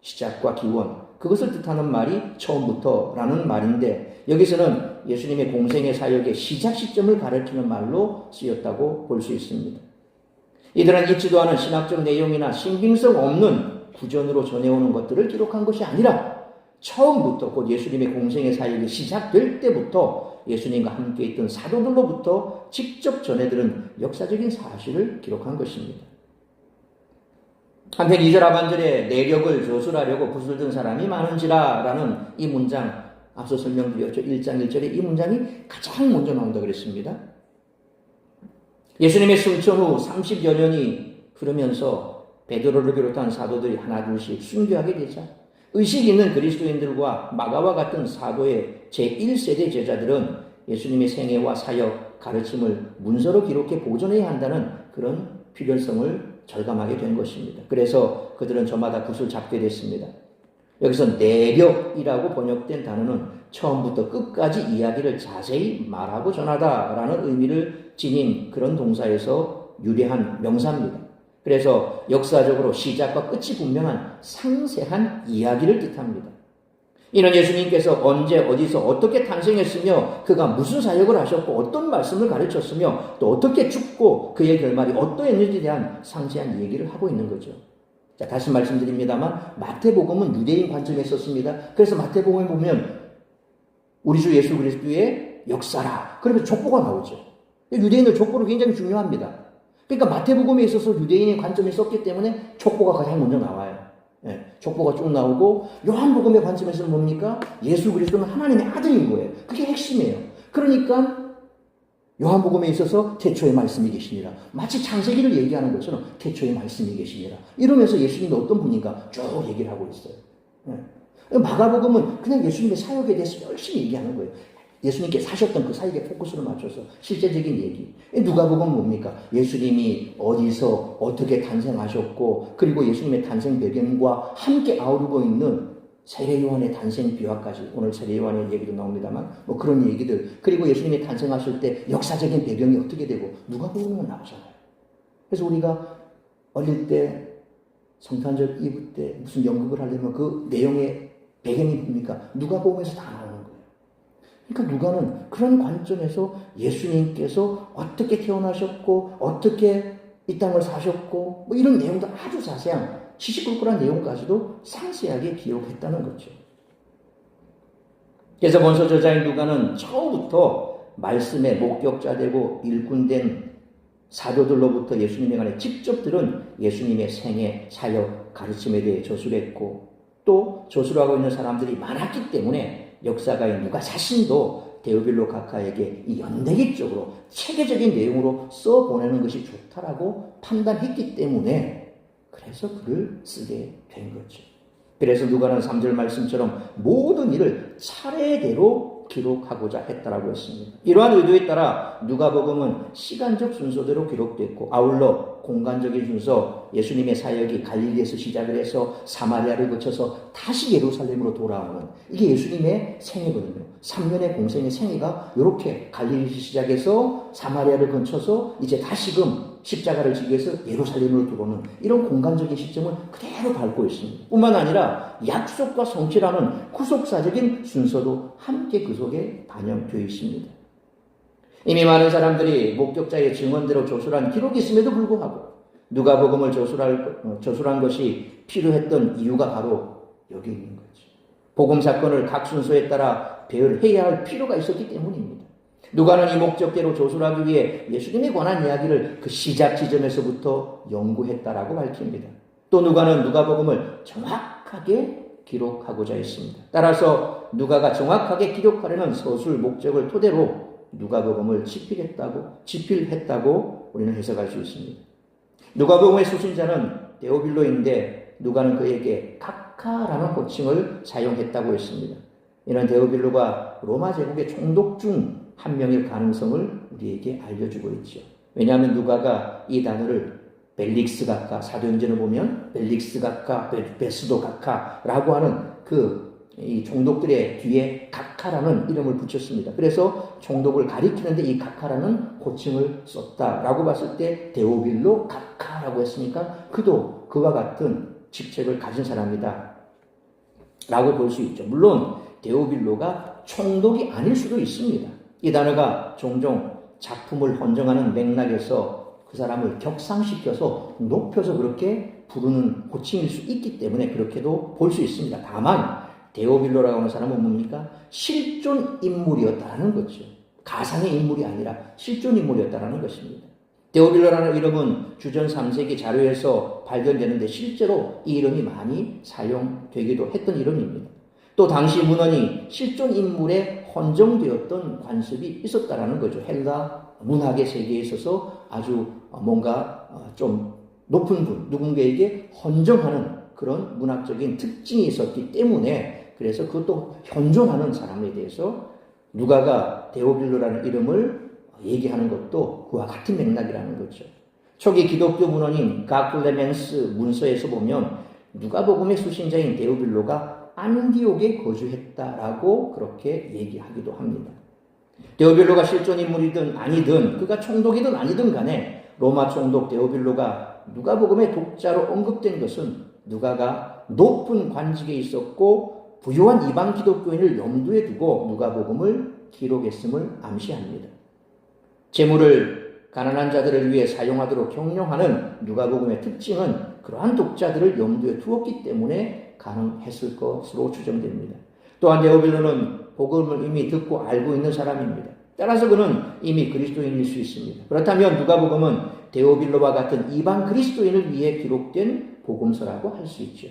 Speaker 1: 시작과 기원. 그것을 뜻하는 말이 처음부터라는 말인데, 여기서는 예수님의 공생의 사역의 시작 시점을 가리키는 말로 쓰였다고 볼 수 있습니다. 이들은 잊지도 않은 신학적 내용이나 신빙성 없는 구전으로 전해오는 것들을 기록한 것이 아니라 처음부터, 곧 예수님의 공생의 사역이 시작될 때부터 예수님과 함께 있던 사도들로부터 직접 전해들은 역사적인 사실을 기록한 것입니다. 한편 2절 하반절에 내력을 조술하려고 붓을 든 사람이 많은지라 라는 이 문장, 앞서 설명드렸죠. 1장 1절에 이 문장이 가장 먼저 나온다고 그랬습니다. 예수님의 승천 후 30여 년이 흐르면서 베드로를 비롯한 사도들이 하나둘씩 순교하게 되자 의식 있는 그리스도인들과 마가와 같은 사도의 제1세대 제자들은 예수님의 생애와 사역, 가르침을 문서로 기록해 보존해야 한다는 그런 필요성을 절감하게 된 것입니다. 그래서 그들은 저마다 붓을 잡게 됐습니다. 여기서 내력이라고 번역된 단어는 처음부터 끝까지 이야기를 자세히 말하고 전하다라는 의미를 지닌 그런 동사에서 유래한 명사입니다. 그래서 역사적으로 시작과 끝이 분명한 상세한 이야기를 뜻합니다. 이는 예수님께서 언제 어디서 어떻게 탄생했으며 그가 무슨 사역을 하셨고 어떤 말씀을 가르쳤으며 또 어떻게 죽고 그의 결말이 어떠했는지에 대한 상세한 얘기를 하고 있는 거죠. 자, 다시 말씀드립니다만 마태복음은 유대인 관점에 썼습니다. 그래서 마태복음에 보면 우리 주 예수 그리스도의 역사라 그러면 족보가 나오죠. 유대인들 족보를 굉장히 중요합니다. 그러니까 마태복음에 있어서 유대인의 관점에 썼기 때문에 족보가 가장 먼저 나와요. 예, 족보가 쭉 나오고 요한복음의 관점에서는 뭡니까? 예수 그리스도는 하나님의 아들인 거예요. 그게 핵심이에요. 그러니까 요한복음에 있어서 태초에 말씀이 계시니라. 마치 창세기를 얘기하는 것처럼 태초에 말씀이 계시니라. 이러면서 예수님이 어떤 분인가 쭉 얘기를 하고 있어요. 예. 마가복음은 그냥 예수님의 사역에 대해서 열심히 얘기하는 거예요. 예수님께 사셨던 그 사역에 포커스를 맞춰서 실제적인 얘기. 누가복음은 뭡니까? 예수님이 어디서 어떻게 탄생하셨고 그리고 예수님의 탄생 배경과 함께 아우르고 있는 세례 요한의 탄생 비화까지, 오늘 세례 요한의 얘기도 나옵니다만 뭐 그런 얘기들, 그리고 예수님이 탄생하실 때 역사적인 배경이 어떻게 되고 누가복음은 나오잖아요. 그래서 우리가 어릴 때 성탄절 이브 때 무슨 연극을 하려면 그 내용의 배경이 뭡니까? 누가복음에서 다 나오는 거예요. 그러니까 누가는 그런 관점에서 예수님께서 어떻게 태어나셨고 어떻게 이 땅을 사셨고 뭐 이런 내용도 아주 자세한 시시콜콜한 내용까지도 상세하게 기록했다는 거죠. 그래서 본서 저자인 누가는 처음부터 말씀의 목격자 되고 일꾼된 사도들로부터 예수님에 관해 직접 들은 예수님의 생애, 사역, 가르침에 대해 저술을 했고 또 저술을 하고 있는 사람들이 많았기 때문에 역사가인 누가 자신도 데오빌로 각하에게 이 연대기적으로 체계적인 내용으로 써보내는 것이 좋다라고 판단했기 때문에 그래서 글을 쓰게 된 거죠. 그래서 누가는 3절 말씀처럼 모든 일을 차례대로 기록하고자 했다라고 했습니다. 이러한 의도에 따라 누가복음은 시간적 순서대로 기록됐고 아울러 공간적인 순서, 예수님의 사역이 갈릴리에서 시작을 해서 사마리아를 거쳐서 다시 예루살렘으로 돌아오는 이게 예수님의 생애거든요. 3년의 공생의 생애가 이렇게 갈릴리에서 시작해서 사마리아를 거쳐서 이제 다시금 십자가를 지기 위해서 예루살렘으로 들어오는 이런 공간적인 시점을 그대로 밟고 있습니다. 뿐만 아니라 약속과 성취라는 구속사적인 순서도 함께 그 속에 반영되어 있습니다. 이미 많은 사람들이 목격자의 증언대로 조술한 기록이 있음에도 불구하고 누가복음을 조술한 것이 필요했던 이유가 바로 여기 있는 거죠. 복음 사건을 각 순서에 따라 배열해야 할 필요가 있었기 때문입니다. 누가는 이 목적대로 조술하기 위해 예수님에 관한 이야기를 그 시작 지점에서부터 연구했다라고 밝힙니다. 또 누가는 누가복음을 정확하게 기록하고자 했습니다. 따라서 누가가 정확하게 기록하려는 서술 목적을 토대로 누가복음을 집필했다고 우리는 해석할 수 있습니다. 누가복음의 수신자는 데오빌로인데 누가는 그에게 각하라는 호칭을 사용했다고 했습니다. 이는 데오빌로가 로마 제국의 총독 중 한 명일 가능성을 우리에게 알려주고 있죠. 왜냐하면 누가가 이 단어를 벨릭스 각하, 사도행전을 보면 벨릭스 각하, 베스도 각하라고 하는 이 총독들의 뒤에 각하라는 이름을 붙였습니다. 그래서 총독을 가리키는데 이 각하라는 호칭을 썼다라고 봤을 때 데오빌로 각하라고 했으니까 그도 그와 같은 직책을 가진 사람이다 라고 볼 수 있죠. 물론 데오빌로가 총독이 아닐 수도 있습니다. 이 단어가 종종 작품을 헌정하는 맥락에서 그 사람을 격상시켜서 높여서 그렇게 부르는 호칭일 수 있기 때문에 그렇게도 볼 수 있습니다. 다만 데오빌로라고 하는 사람은 뭡니까? 실존 인물이었다라는 거죠. 가상의 인물이 아니라 실존 인물이었다라는 것입니다. 데오빌로라는 이름은 주전 3세기 자료에서 발견되는데 실제로 이 이름이 많이 사용되기도 했던 이름입니다. 또 당시 문헌이 실존 인물에 헌정되었던 관습이 있었다라는 거죠. 헬라 문학의 세계에 있어서 아주 뭔가 좀 높은 분, 누군가에게 헌정하는 그런 문학적인 특징이 있었기 때문에 그래서 그것도 현존하는 사람에 대해서 누가가 데오빌로라는 이름을 얘기하는 것도 그와 같은 맥락이라는 거죠. 초기 기독교 문헌인 가클레멘스 문서에서 보면 누가복음의 수신자인 데오빌로가 안디옥에 거주했다라고 그렇게 얘기하기도 합니다. 데오빌로가 실존 인물이든 아니든 그가 총독이든 아니든 간에 로마 총독 데오빌로가 누가복음의 독자로 언급된 것은 누가가 높은 관직에 있었고 부유한 이방 기독교인을 염두에 두고 누가복음을 기록했음을 암시합니다. 재물을 가난한 자들을 위해 사용하도록 격려하는 누가복음의 특징은 그러한 독자들을 염두에 두었기 때문에 가능했을 것으로 추정됩니다. 또한 데오빌로는 복음을 이미 듣고 알고 있는 사람입니다. 따라서 그는 이미 그리스도인일 수 있습니다. 그렇다면 누가복음은 데오빌로와 같은 이방 그리스도인을 위해 기록된 복음서라고 할 수 있죠.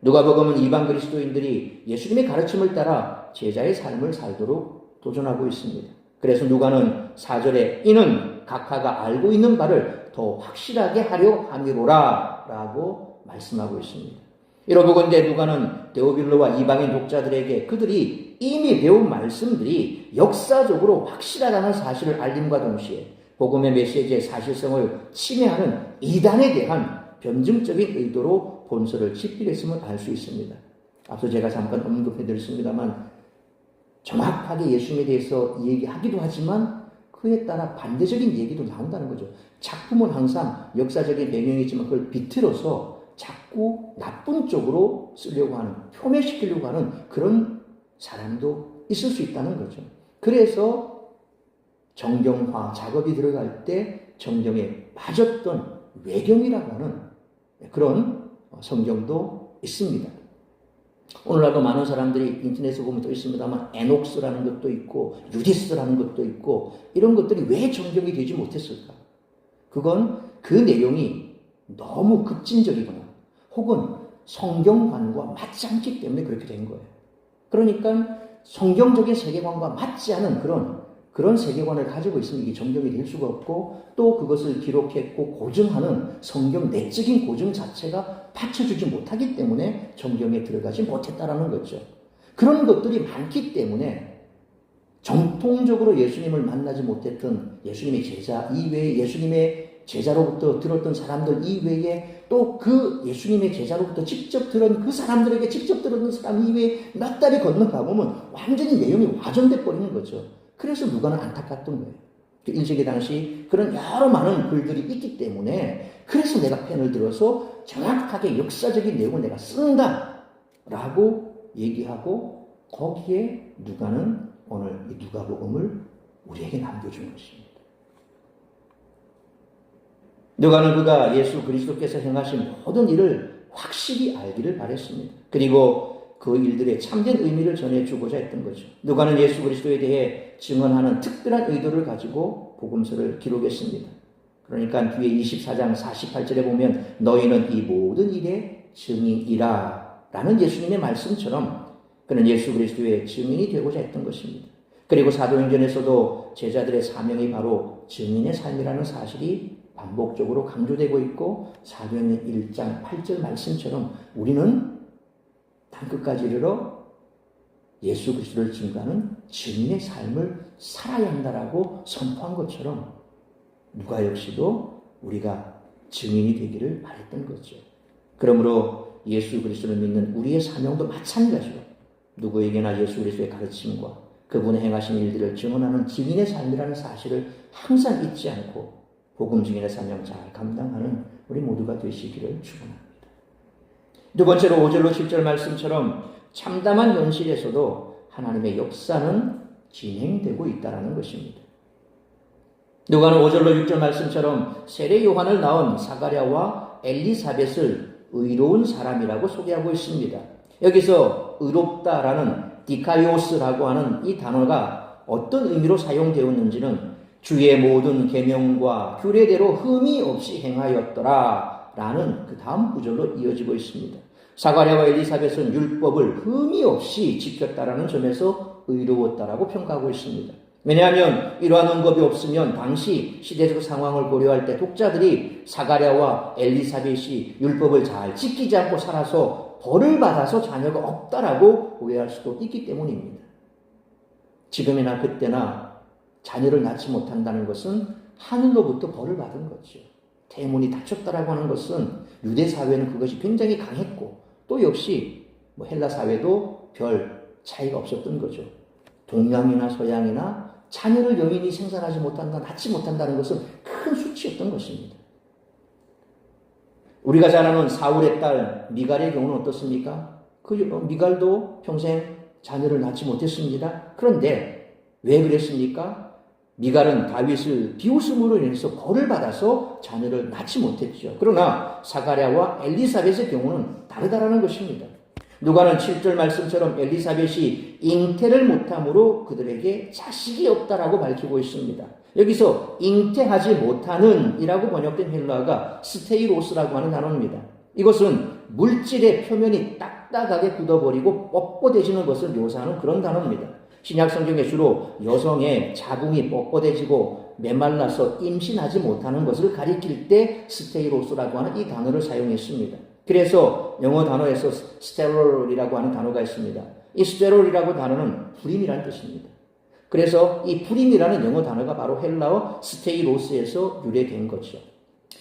Speaker 1: 누가복음은 이방 그리스도인들이 예수님의 가르침을 따라 제자의 삶을 살도록 도전하고 있습니다. 그래서 누가는 4절에 이는 각하가 알고 있는 바를 더 확실하게 하려 함이로라 라고 말씀하고 있습니다. 이러보건대 누가는 데오빌로와 이방인 독자들에게 그들이 이미 배운 말씀들이 역사적으로 확실하다는 사실을 알림과 동시에 복음의 메시지의 사실성을 침해하는 이단에 대한 변증적인 의도로 본서를 집필했음을 알 수 있습니다. 앞서 제가 잠깐 언급해드렸습니다만 정확하게 예수님에 대해서 얘기하기도 하지만 그에 따라 반대적인 얘기도 나온다는 거죠. 작품은 항상 역사적인 배경이 있지만 그걸 비틀어서 자꾸 나쁜 쪽으로 쓰려고 하는, 표면시키려고 하는 그런 사람도 있을 수 있다는 거죠. 그래서 정경화 작업이 들어갈 때 정경에 빠졌던 외경이라고 하는 그런 성경도 있습니다. 오늘날도 많은 사람들이 인터넷에 보면 또 있습니다만 에녹스라는 것도 있고 유디스라는 것도 있고 이런 것들이 왜 정경이 되지 못했을까? 그건 그 내용이 너무 급진적이거나 혹은 성경관과 맞지 않기 때문에 그렇게 된 거예요. 그러니까 성경적인 세계관과 맞지 않은 그런 세계관을 가지고 있으면 이게 정경이 될 수가 없고 또 그것을 기록했고 고증하는 성경 내적인 고증 자체가 받쳐주지 못하기 때문에 정경에 들어가지 못했다라는 거죠. 그런 것들이 많기 때문에 정통적으로 예수님을 만나지 못했던 예수님의 제자 이외에 예수님의 제자로부터 들었던 사람들 이외에 또 그 예수님의 제자로부터 직접 들은 그 사람들에게 직접 들었던 사람 이외에 몇 달이 건너가 보면 완전히 내용이 와전돼 버리는 거죠. 그래서 누가는 안타깝던 거예요. 1세기 당시 그런 여러 많은 글들이 있기 때문에 그래서 내가 펜을 들어서 정확하게 역사적인 내용을 내가 쓴다 라고 얘기하고 거기에 누가는 오늘 이 누가복음을 우리에게 남겨준 것입니다. 누가는 그가 예수 그리스도께서 행하신 모든 일을 확실히 알기를 바랬습니다. 그리고 그 일들의 참된 의미를 전해주고자 했던 거죠. 누가는 예수 그리스도에 대해 증언하는 특별한 의도를 가지고 복음서를 기록했습니다. 그러니까 뒤에 24장 48절에 보면 너희는 이 모든 일의 증인이라 라는 예수님의 말씀처럼 그는 예수 그리스도의 증인이 되고자 했던 것입니다. 그리고 사도행전에서도 제자들의 사명이 바로 증인의 삶이라는 사실이 반복적으로 강조되고 있고 사도행전 1장 8절 말씀처럼 우리는 땅끝까지 이르러 예수 그리스도를 증거하는 증인의 삶을 살아야 한다라고 선포한 것처럼 누가 역시도 우리가 증인이 되기를 바랬던 거죠. 그러므로 예수 그리스도를 믿는 우리의 사명도 마찬가지로 누구에게나 예수 그리스도의 가르침과 그분의 행하신 일들을 증언하는 증인의 삶이라는 사실을 항상 잊지 않고 복음 증인의 사명 잘 감당하는 우리 모두가 되시기를 축원합니다. 두 번째로 5절로 7절 말씀처럼 참담한 현실에서도 하나님의 역사는 진행되고 있다는 것입니다. 누가는 5절로 6절 말씀처럼 세례 요한을 낳은 사가랴와 엘리사벳을 의로운 사람이라고 소개하고 있습니다. 여기서 의롭다라는 디카이오스라고 하는 이 단어가 어떤 의미로 사용되었는지는 주의 모든 계명과 규례대로 흠이 없이 행하였더라 라는 그 다음 구절로 이어지고 있습니다. 사가랴와 엘리사벳은 율법을 흠이 없이 지켰다라는 점에서 의로웠다라고 평가하고 있습니다. 왜냐하면 이러한 언급이 없으면 당시 시대적 상황을 고려할 때 독자들이 사가랴와 엘리사벳이 율법을 잘 지키지 않고 살아서 벌을 받아서 자녀가 없다라고 오해할 수도 있기 때문입니다. 지금이나 그때나 자녀를 낳지 못한다는 것은 하늘로부터 벌을 받은 거죠. 대문이 닫혔다라고 하는 것은 유대 사회는 그것이 굉장히 강했고 또 역시 헬라 사회도 별 차이가 없었던 거죠. 동양이나 서양이나 자녀를 여인이 생산하지 못한다, 낳지 못한다는 것은 큰 수치였던 것입니다. 우리가 잘 아는 사울의 딸 미갈의 경우는 어떻습니까? 그 미갈도 평생 자녀를 낳지 못했습니다. 그런데 왜 그랬습니까? 미갈은 다윗을 비웃음으로 인해서 벌을 받아서 자녀를 낳지 못했죠. 그러나 사가랴와 엘리사벳의 경우는 다르다라는 것입니다. 누가는 7절 말씀처럼 엘리사벳이 잉태를 못함으로 그들에게 자식이 없다라고 밝히고 있습니다. 여기서 잉태하지 못하는 이라고 번역된 헬라어가 스테이로스라고 하는 단어입니다. 이것은 물질의 표면이 딱딱하게 굳어버리고 뻣뻣해지는 것을 묘사하는 그런 단어입니다. 신약 성경에 주로 여성의 자궁이 뻣뻣해지고 메말라서 임신하지 못하는 것을 가리킬 때 스테이로스라고 하는 이 단어를 사용했습니다. 그래서 영어 단어에서 스테롤이라고 하는 단어가 있습니다. 이 스테롤이라고 단어는 불임이라는 뜻입니다. 그래서 이 불임이라는 영어 단어가 바로 헬라어 스테이로스에서 유래된 거죠.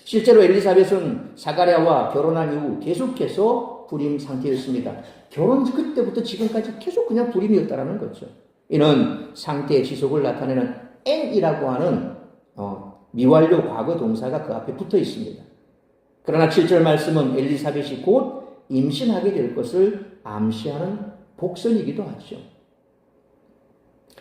Speaker 1: 실제로 엘리사벳은 사가랴와 결혼한 이후 계속해서 불임 상태였습니다. 결혼 그때부터 지금까지 계속 그냥 불임이었다라는 거죠. 이는 상태의 지속을 나타내는 n이라고 하는 미완료 과거 동사가 그 앞에 붙어 있습니다. 그러나 7절 말씀은 엘리사벳이 곧 임신하게 될 것을 암시하는 복선이기도 하죠.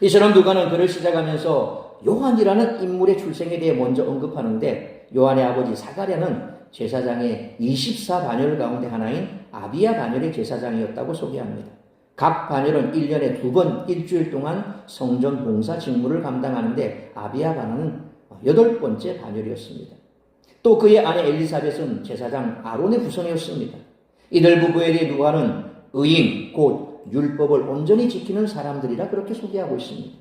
Speaker 1: 이처럼 누가는 글을 시작하면서 요한이라는 인물의 출생에 대해 먼저 언급하는데 요한의 아버지 사가랴는 제사장의 24반열 가운데 하나인 아비야 반열의 제사장이었다고 소개합니다. 각 반열은 1년에 2번 일주일 동안 성전 봉사 직무를 감당하는데 아비야 반열은 8번째 반열이었습니다. 또 그의 아내 엘리사벳은 제사장 아론의 후손이었습니다. 이들 부부에 대해 누가는 의인 곧 율법을 온전히 지키는 사람들이라 그렇게 소개하고 있습니다.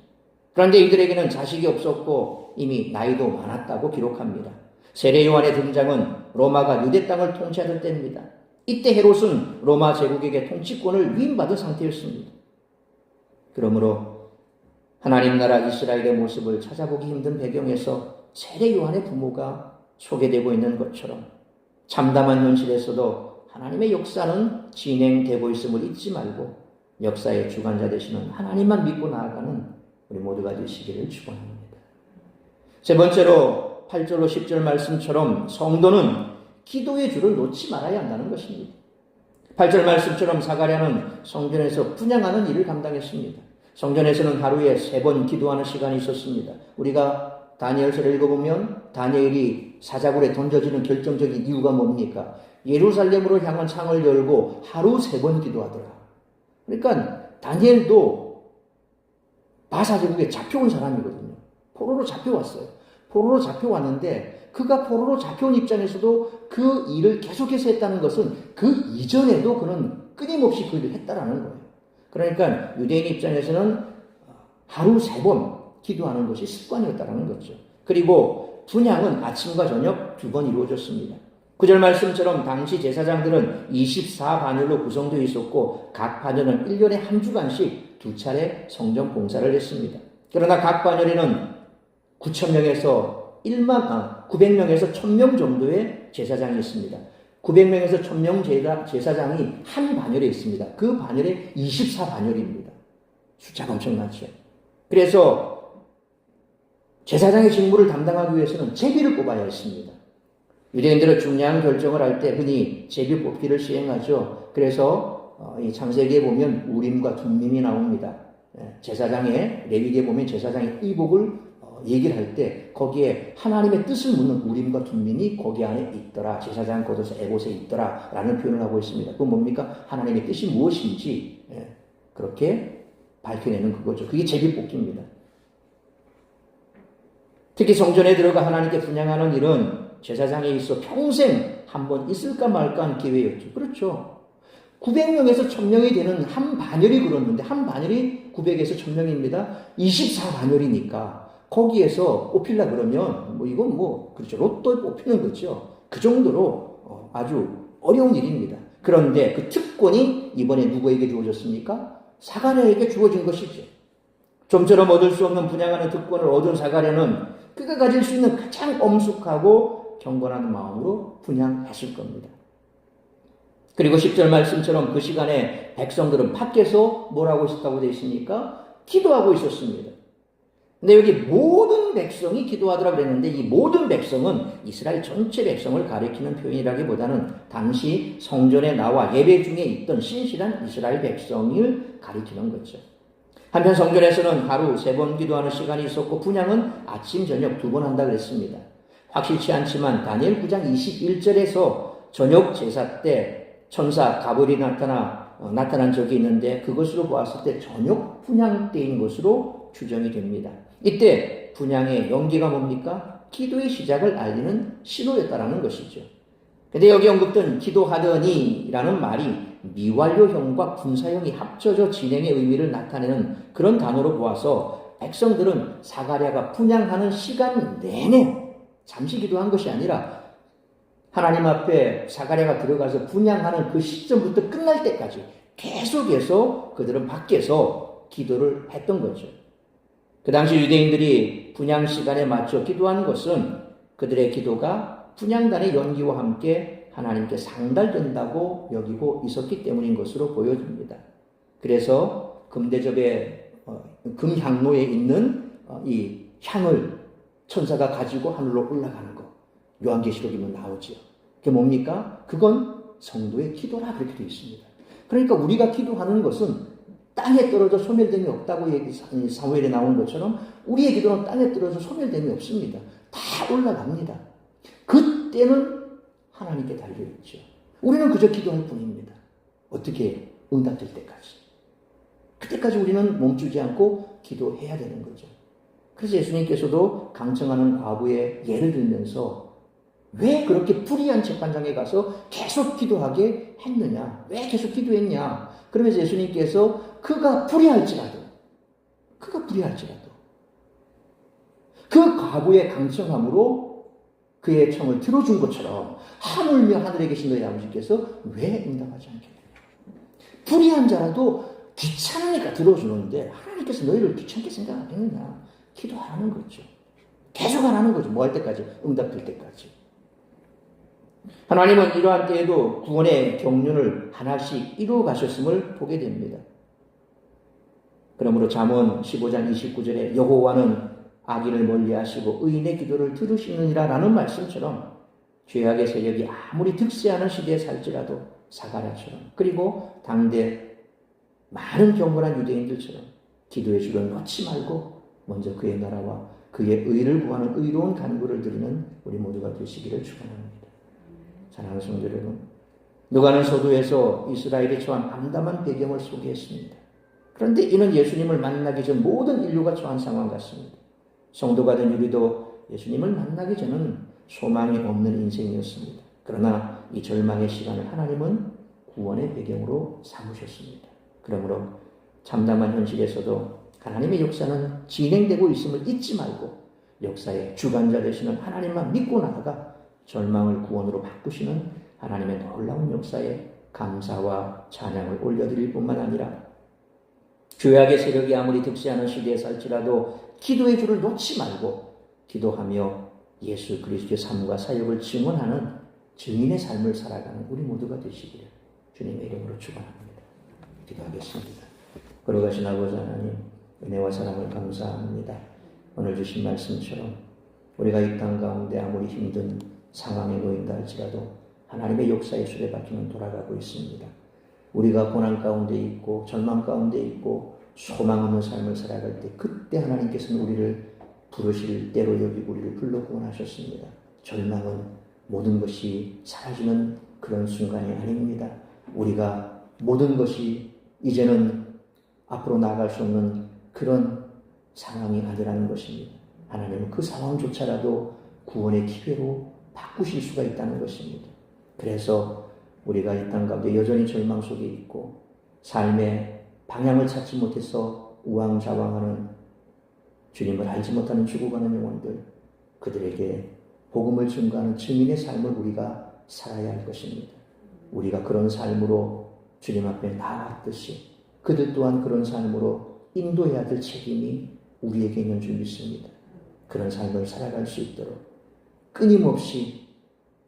Speaker 1: 그런데 이들에게는 자식이 없었고 이미 나이도 많았다고 기록합니다. 세례 요한의 등장은 로마가 유대 땅을 통치하던 때입니다. 이때 헤롯은 로마 제국에게 통치권을 위임받은 상태였습니다. 그러므로 하나님 나라 이스라엘의 모습을 찾아보기 힘든 배경에서 세례 요한의 부모가 소개되고 있는 것처럼 참담한 현실에서도 하나님의 역사는 진행되고 있음을 잊지 말고 역사의 주관자 되시는 하나님만 믿고 나아가는 우리 모두가 되시기를 축원합니다. 세 번째로 8절로 10절 말씀처럼 성도는 기도의 줄을 놓지 말아야 한다는 것입니다. 8절 말씀처럼 사가랴는 성전에서 분향하는 일을 감당했습니다. 성전에서는 하루에 3번 기도하는 시간이 있었습니다. 우리가 다니엘서를 읽어보면 다니엘이 사자굴에 던져지는 결정적인 이유가 뭡니까? 예루살렘으로 향한 창을 열고 하루 3번 기도하더라. 그러니까 다니엘도 바사제국에 잡혀온 사람이거든요. 포로로 잡혀왔어요. 포로로 잡혀왔는데 그가 포로로 잡혀온 입장에서도 그 일을 계속해서 했다는 것은 그 이전에도 그는 끊임없이 그 일을 했다라는 거예요. 그러니까 유대인 입장에서는 하루 3번 기도하는 것이 습관이었다라는 거죠. 그리고 분향은 아침과 저녁 2번 이루어졌습니다. 9절 말씀처럼 당시 제사장들은 24반열로 구성되어 있었고 각 반열은 1년에 한 주간씩 2차례 성전 봉사를 했습니다. 그러나 각 반열에는 9,000명에서 900명에서 1,000명 정도의 제사장이 있습니다. 900명에서 1,000명 제사장이 한 반열에 있습니다. 그 반열에 24반열입니다. 숫자가 엄청나죠. 그래서 제사장의 직무를 담당하기 위해서는 제비를 뽑아야 했습니다. 유대인들은 중요한 결정을 할 때 흔히 제비 뽑기를 시행하죠. 그래서 이 창세기에 보면 우림과 둠밈이 나옵니다. 제사장의 레위기에 보면 제사장의 의복을 얘기를 할 때 거기에 하나님의 뜻을 묻는 우림과 둠밈이 거기 안에 있더라. 제사장 겉옷에 에봇에 있더라 라는 표현을 하고 있습니다. 그건 뭡니까? 하나님의 뜻이 무엇인지 그렇게 밝혀내는 그거죠. 그게 제비뽑기입니다. 특히 성전에 들어가 하나님께 분향하는 일은 제사장에 있어 평생 한 번 있을까 말까 한 기회였죠. 그렇죠. 900명에서 1000명이 되는 한 반열이 그렇는데 한 반열이 900에서 1000명입니다. 24반열이니까 거기에서 뽑히려 그러면 이건 그렇죠. 로또에 뽑히는 거죠. 그 정도로 아주 어려운 일입니다. 그런데 그 특권이 이번에 누구에게 주어졌습니까? 사가랴에게 주어진 것이죠. 좀처럼 얻을 수 없는 분향하는 특권을 얻은 사가랴는 그가 가질 수 있는 가장 엄숙하고 경건한 마음으로 분향했을 겁니다. 그리고 10절 말씀처럼 그 시간에 백성들은 밖에서 뭘 하고 있었다고 되어 있습니까? 기도하고 있었습니다. 근데 여기 모든 백성이 기도하더라 그랬는데 이 모든 백성은 이스라엘 전체 백성을 가리키는 표현이라기보다는 당시 성전에 나와 예배 중에 있던 신실한 이스라엘 백성을 가리키는 거죠. 한편 성전에서는 하루 3번 기도하는 시간이 있었고 분향은 아침 저녁 2번 한다 그랬습니다. 확실치 않지만 다니엘 9장 21절에서 저녁 제사 때 천사 가브리엘이 나타난 적이 있는데 그것으로 보았을 때 저녁 분향 때인 것으로 추정이 됩니다. 이때 분향의 연기가 뭡니까? 기도의 시작을 알리는 신호였다라는 것이죠. 근데 여기 언급된 기도하더니라는 말이 미완료형과 분사형이 합쳐져 진행의 의미를 나타내는 그런 단어로 보아서 백성들은 사가랴가 분향하는 시간 내내 잠시 기도한 것이 아니라 하나님 앞에 사가랴가 들어가서 분향하는 그 시점부터 끝날 때까지 계속해서 그들은 밖에서 기도를 했던 거죠. 그 당시 유대인들이 분향 시간에 맞춰 기도하는 것은 그들의 기도가 분향단의 연기와 함께 하나님께 상달된다고 여기고 있었기 때문인 것으로 보여집니다. 그래서 금대접의 금향로에 있는 이 향을 천사가 가지고 하늘로 올라가는 것. 요한계시록이면 나오죠. 그게 뭡니까? 그건 성도의 기도라 그렇게 되어 있습니다. 그러니까 우리가 기도하는 것은 땅에 떨어져 소멸됨이 없다고 사무엘에 나온 것처럼 우리의 기도는 땅에 떨어져 소멸됨이 없습니다. 다 올라갑니다. 그때는 하나님께 달려있죠. 우리는 그저 기도할 뿐입니다. 어떻게? 응답될 때까지. 그때까지 우리는 멈추지 않고 기도해야 되는 거죠. 그래서 예수님께서도 강청하는 과부의 예를 들면서 왜 그렇게 불의한 재판장에 가서 계속 기도하게 했느냐? 왜 계속 기도했냐? 그러면서 예수님께서 그가 불의할지라도 그 과부의 강청함으로 그의 청을 들어준 것처럼 하물며 하늘에 계신 너희 아버지께서 왜 응답하지 않겠느냐? 불의한 자라도 귀찮으니까 들어주는데 하나님께서 너희를 귀찮게 생각하겠느냐? 기도하라는 거죠. 계속 하라는 거죠. 뭐 할 때까지? 응답될 때까지. 하나님은 이러한 때에도 구원의 경륜을 하나씩 이루어 가셨음을 보게 됩니다. 그러므로 잠언 15장 29절에 여호와는 악인을 멀리하시고 의인의 기도를 들으시느니라 라는 말씀처럼 죄악의 세력이 아무리 득세하는 시대에 살지라도 사가랴처럼 그리고 당대 많은 경건한 유대인들처럼 기도의 줄을 놓지 말고 먼저 그의 나라와 그의 의를 구하는 의로운 간구를 드리는 우리 모두가 되시기를 축원합니다. 사랑하는 성도 여러분, 누가는 서두에서 이스라엘이 처한 암담한 배경을 소개했습니다. 그런데 이는 예수님을 만나기 전 모든 인류가 처한 상황 같습니다. 성도가 된 우리도 예수님을 만나기 전은 소망이 없는 인생이었습니다. 그러나 이 절망의 시간을 하나님은 구원의 배경으로 삼으셨습니다. 그러므로 참담한 현실에서도 하나님의 역사는 진행되고 있음을 잊지 말고 역사의 주관자 되시는 하나님만 믿고 나아가 절망을 구원으로 바꾸시는 하나님의 놀라운 역사에 감사와 찬양을 올려드릴 뿐만 아니라 죄악의 세력이 아무리 득세하는 시대에 살지라도 기도의 줄을 놓지 말고 기도하며 예수 그리스도의 삶과 사역을 증언하는 증인의 삶을 살아가는 우리 모두가 되시기를 주님의 이름으로 축원합니다. 기도하겠습니다. 걸어가신 아버지 하나님, 은혜와 사랑을 감사합니다. 오늘 주신 말씀처럼 우리가 이 땅 가운데 아무리 힘든 상황에 놓인다 할지라도 하나님의 역사의 수레바퀴는 돌아가고 있습니다. 우리가 고난 가운데 있고 절망 가운데 있고 소망 없는 삶을 살아갈 때 그때 하나님께서는 우리를 부르실 때로 여기고 우리를 불러 구원하셨습니다. 절망은 모든 것이 사라지는 그런 순간이 아닙니다. 우리가 모든 것이 이제는 앞으로 나아갈 수 없는 그런 상황이 아니라는 것입니다. 하나님은 그 상황조차라도 구원의 기회로 바꾸실 수가 있다는 것입니다. 그래서 우리가 이 땅 가운데 여전히 절망 속에 있고 삶의 방향을 찾지 못해서 우왕좌왕하는 주님을 알지 못하는 죽어가는 영혼들, 그들에게 복음을 증거하는 증인의 삶을 우리가 살아야 할 것입니다. 우리가 그런 삶으로 주님 앞에 나아갔듯이 그들 또한 그런 삶으로 인도해야 될 책임이 우리에게 있는 줄 믿습니다. 그런 삶을 살아갈 수 있도록 끊임없이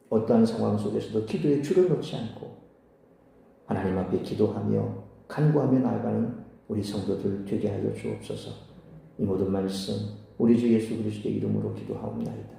Speaker 1: 어떠한 상황 속에서도 기도의 줄을 놓지 않고 하나님 앞에 기도하며 간구하며 나아가는 우리 성도들 되게 하여 주옵소서. 이 모든 말씀 우리 주 예수 그리스도의 이름으로 기도하옵나이다.